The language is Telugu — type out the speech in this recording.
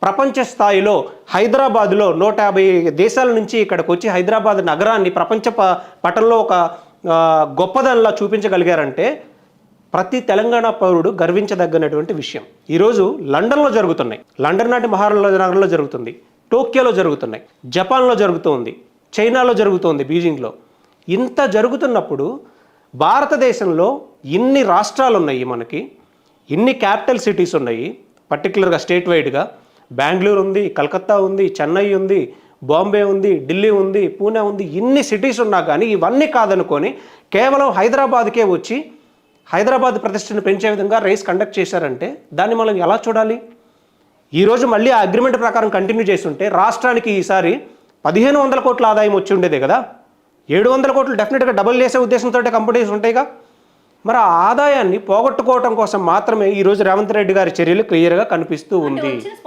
ప్రపంచ స్థాయిలో హైదరాబాద్లో 150 దేశాల నుంచి ఇక్కడికి వచ్చి హైదరాబాద్ నగరాన్ని ప్రపంచ పటంలో ఒక గొప్పదనలా చూపించగలిగారంటే ప్రతి తెలంగాణ పౌరుడు గర్వించదగ్గనటువంటి విషయం. ఈరోజు లండన్లో జరుగుతున్నాయి, లండన్ నాటి మహారాజా నగరంలో జరుగుతుంది, టోక్యోలో జరుగుతున్నాయి, జపాన్లో జరుగుతుంది, చైనాలో జరుగుతుంది, బీజింగ్లో. ఇంత జరుగుతున్నప్పుడు భారతదేశంలో ఇన్ని రాష్ట్రాలు ఉన్నాయి, మనకి ఇన్ని క్యాపిటల్ సిటీస్ ఉన్నాయి, పర్టికులర్గా స్టేట్ వైడ్గా బెంగళూరు ఉంది, కలకత్తా ఉంది, చెన్నై ఉంది, బాంబే ఉంది, ఢిల్లీ ఉంది, పూణే ఉంది. ఇన్ని సిటీస్ ఉన్నా కానీ ఇవన్నీ కాదనుకొని కేవలం హైదరాబాద్కే వచ్చి హైదరాబాద్ ప్రతిష్టను పెంచే విధంగా రేస్ కండక్ట్ చేశారంటే దాన్ని మనం ఎలా చూడాలి? ఈరోజు మళ్ళీ ఆ అగ్రిమెంట్ ప్రకారం కంటిన్యూ చేస్తుంటే రాష్ట్రానికి ఈసారి 1500 కోట్ల ఆదాయం వచ్చి ఉండేదే కదా. 700 కోట్లు డెఫినెట్గా డబుల్ చేసే ఉద్దేశంతో కంపెనీస్ ఉంటాయిగా. మరి ఆ ఆదాయాన్ని పోగొట్టుకోవడం కోసం మాత్రమే ఈరోజు రేవంత్ రెడ్డి గారి చర్యలు క్లియర్గా కనిపిస్తూ ఉంది.